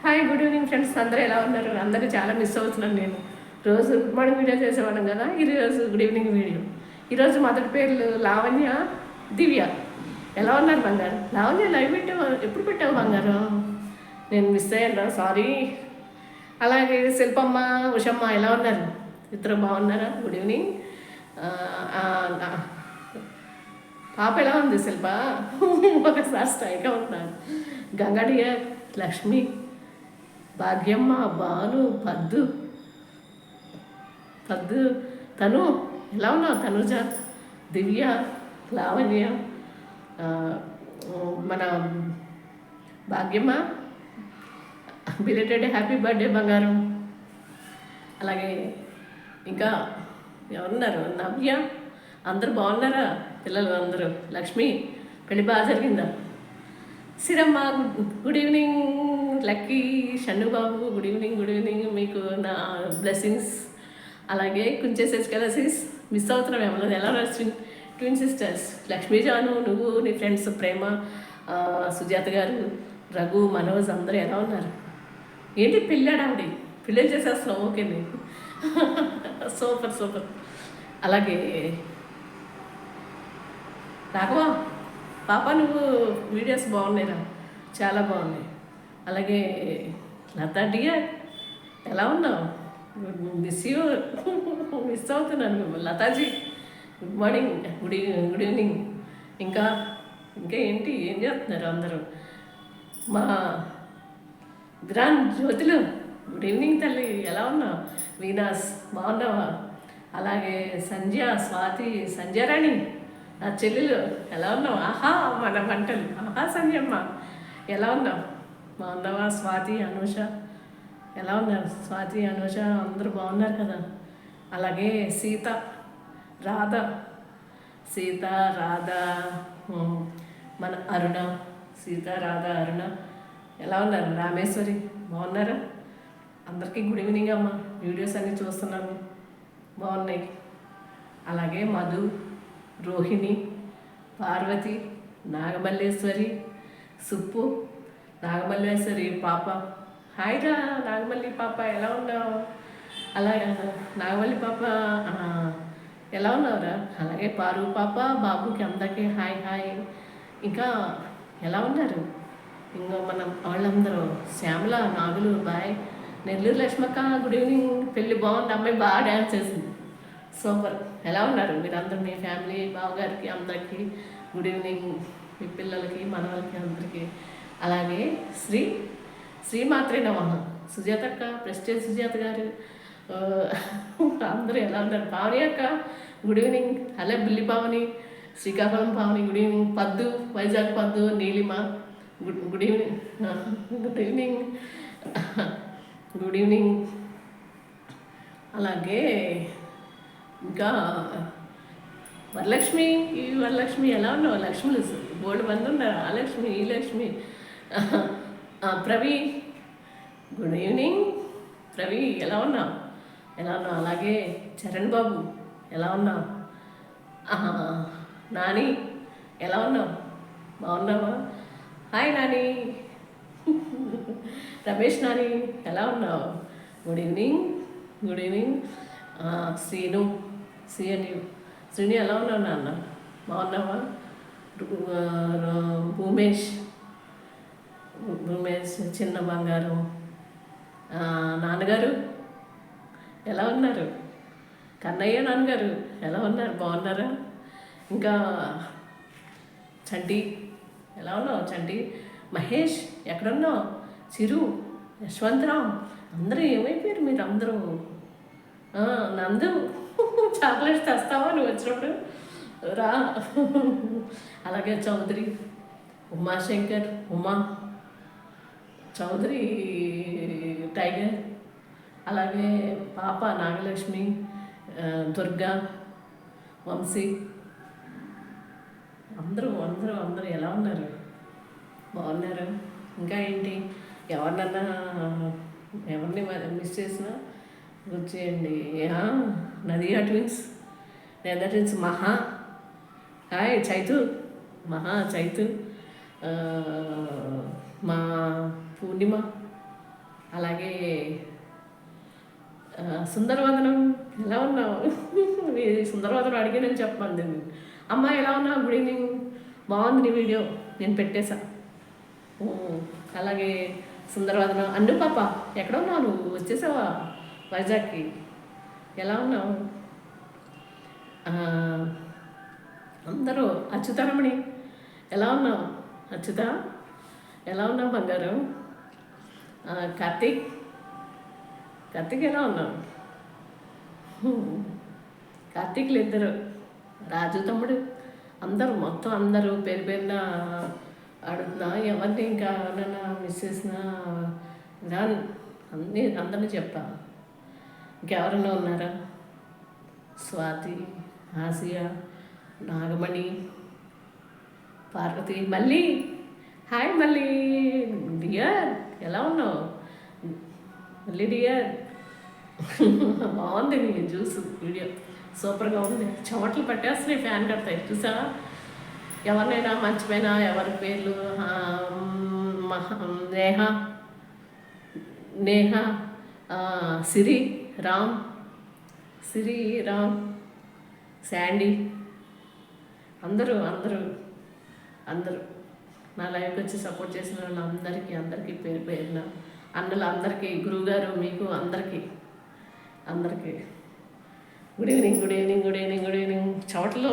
Hi good evening friends, అందరూ ఎలా ఉన్నారు? అందరూ చాలా మిస్ అవుతున్నాను. నేను రోజు గుడ్ మార్నింగ్ వీడియో చేసేవాళ్ళం కదా, ఈరోజు గుడ్ ఈవినింగ్ వీడియో. ఈరోజు మొదటి పేర్లు లావణ్య, దివ్య. ఎలా ఉన్నారు బంగారు? లావణ్య లైవ్ పెట్టావు, ఎప్పుడు పెట్టావు బంగారు? నేను మిస్ అయ్యాను, సారీ. అలాగే శిల్పమ్మ, ఉషమ్మ ఎలా ఉన్నారు? ఇద్దరు బాగున్నారా? Good evening. పాప ఎలా ఉంది శిల్ప? ఒకసారి స్ట్రైక్గా ఉంటున్నాను. గంగడియ, లక్ష్మి, భాగ్యమ్మ, భాను, పద్దు, తను ఎలా ఉన్నావు? తనుజ, దివ్య, లావణ్య, మన భాగ్యమ్మ, బిలేటెడ్ హ్యాపీ బర్త్డే బంగారం. అలాగే ఇంకా ఎవరున్నారు? నవ్య. అందరూ బాగున్నారా పిల్లలు? అందరూ. లక్ష్మి పెళ్ళి బాగా జరిగిందా? Siramma good evening. Lucky, Shannubabu good evening. Good evening, మీకు నా బ్లెస్సింగ్స్. అలాగే కుంచేసేసి కలసిస్ మిస్ అవుతున్నాం ఏమన్నా? ఎలా ట్విన్ సిస్టర్స్ లక్ష్మీ జాను, నువ్వు, నీ ఫ్రెండ్స్ ప్రేమ, సుజాత గారు, రఘు, మనోజ్ అందరూ ఎలా ఉన్నారు? ఏంటి పెళ్ళాడావిడి? పెళ్ళి చేసేస్తున్నాం. ఓకే నీకు సూపర్ సూపర్. అలాగే రాఘవా పాప, నువ్వు వీడియోస్ బాగున్నాయిరా, చాలా బాగున్నాయి. అలాగే లతా డియర్ ఎలా ఉన్నావు? మిస్ అవుతున్నాను Lataji. Good morning, good evening. ఇంకా ఏంటి, ఏం చేస్తున్నారు అందరూ? మా గ్రాండ్ జ్యోతులు గుడ్ ఈవినింగ్ తల్లి, ఎలా ఉన్నావు? వీనాస్ బాగున్నావా? అలాగే సంధ్య, స్వాతి, సంధ్యారాణి నా చెల్లెలు ఎలా ఉన్నావు? ఆహా మన వంటలు, ఆహా సంధ్యమ్మ ఎలా ఉన్నావు? బాగున్నావా? స్వాతి, అనూష ఎలా ఉన్నారు? స్వాతి, అనూష అందరూ బాగున్నారు కదా? అలాగే సీత, రాధ, మన అరుణ, సీత, రాధ, అరుణ ఎలా ఉన్నారు? రామేశ్వరి బాగున్నారా? అందరికీ గుడ్ ఈవినింగ్ అమ్మ. వీడియోస్ అన్నీ చూస్తున్నాను, బాగున్నాయి. అలాగే మధు, రోహిణి, పార్వతి, నాగమల్లేశ్వరి, సుప్పు, నాగమల్లేశ్వరి పాప. హాయ్ రా నాగమల్లి పాప, ఎలా ఉన్నావు? అలాగే నాగమల్లి పాప ఎలా ఉన్నావురా? అలాగే పారు పాప, బాబుకి అందరికీ హాయ్ హాయ్. ఇంకా ఎలా ఉన్నారు? ఇంకా మనం వాళ్ళందరూ శ్యామల, నాగులు బాయ్. నెల్లూరు లక్ష్మక్క గుడ్ ఈవినింగ్. పెళ్ళి బాగుంది, అమ్మాయి బాగా డ్యాన్స్ చేసింది, సూపర్. ఎలా ఉన్నారు మీరందరూ? మీ ఫ్యామిలీ, బావగారికి అందరికీ గుడ్ ఈవినింగ్. మీ పిల్లలకి, మనవలకి అందరికీ. అలాగే శ్రీ మాత్రే నమః. సుజాత అక్క, ప్రెస్టేజ్ సుజాత గారు అందరూ ఎలా ఉన్నారు? పావని అక్క గుడ్ ఈవినింగ్. హలో బిల్లి పావని, శ్రీకాకుళం పావని గుడ్ ఈవినింగ్. పద్దు, వైజాగ్ పద్దు, Neelima good evening. Good evening, good evening. అలాగే ఇంకా వరలక్ష్మి ఎలా ఉన్నావు? లక్ష్ములు బోర్డు మంది ఉన్నారు. ఆ లక్ష్మి, ఈ లక్ష్మి. Pravi good evening. ప్రవీ ఎలా ఉన్నావు? అలాగే చరణ్ బాబు ఎలా ఉన్నావు? నాని ఎలా ఉన్నావు? బాగున్నావా? హాయ్ నాని. రమేష్ నాని ఎలా ఉన్నావు? Good evening. శ్రీని ఎలా ఉన్నావు నాన్న? బాగున్నావా? భూమేష్, చిన్న బంగారం. నాన్నగారు ఎలా ఉన్నారు? కన్నయ్య, నాన్నగారు ఎలా ఉన్నారు? బాగున్నారా? ఇంకా చంటి ఎలా ఉన్నావు? చంటి, మహేష్ ఎక్కడున్నావు? చిరు, యశ్వంతరావు అందరూ ఏమైపోయారు మీరు అందరూ? నందు చాక్లెట్స్ తెస్తావా నువ్వు వచ్చినప్పుడు? రా. అలాగే చౌదరి, ఉమాశంకర్, ఉమా చౌదరి, టైగర్. అలాగే పాప నాగలక్ష్మి, దుర్గా, వంశీ అందరూ ఎలా ఉన్నారు? బాగున్నారు. ఇంకా ఏంటి, ఎవరిని మిస్ చేసినా వచ్చేయండి. నదియా ట్విన్స్, మహా, హాయ్ చైతు, చైతు, మా పూర్ణిమ, అలాగే సుందరవదనం ఎలా ఉన్నావు? నీ సుందరవదనం అడిగానని చెప్పమంది. అమ్మ ఎలా ఉన్నావు? Good evening. బాగుంది నీ వీడియో, నేను పెట్టేశా. అలాగే సుందరవదనం అన్ను పాప ఎక్కడ ఉన్నావు? నువ్వు వచ్చేసావా వైజాగ్కి? ఎలా ఉన్నావు? అందరూ అచ్యుతారమణి ఎలా ఉన్నావు? అచ్యుత ఎలా ఉన్నావు బంగారం? కార్తీక్ ఎలా ఉన్నావు? కార్తీక్లు ఇద్దరు, రాజు తమ్ముడు, అందరూ మొత్తం అందరూ పేరు పేరున అడుగుతున్నా. ఎవరిని ఇంకా ఎవరైనా మిస్ చేసినా రాను అందరినీ చెప్తా. ఇంకెవరైనా ఉన్నారా? స్వాతి, ఆసియా, నాగమణి, పార్వతి, మళ్ళీ హాయ్ మళ్ళీ డియర్ ఎలా ఉన్నావు? మళ్ళీ డియర్ బాగుంది నీ జ్యూస్ వీడియో, సూపర్గా ఉంది. చెమటలు పట్టేస్తున్నాయి, ఫ్యాన్ కడతాయి చూసావా? ఎవరినైనా మర్చిపోయినా ఎవరి పేర్లు? నేహ, సిరి రామ్, శాండీ, అందరూ నా లైవ్కి వచ్చి సపోర్ట్ చేసిన వాళ్ళు అందరికీ పేరు పేరున, అన్నలు అందరికీ, గురువుగారు మీకు అందరికీ గుడ్ ఈవినింగ్. చెమటలో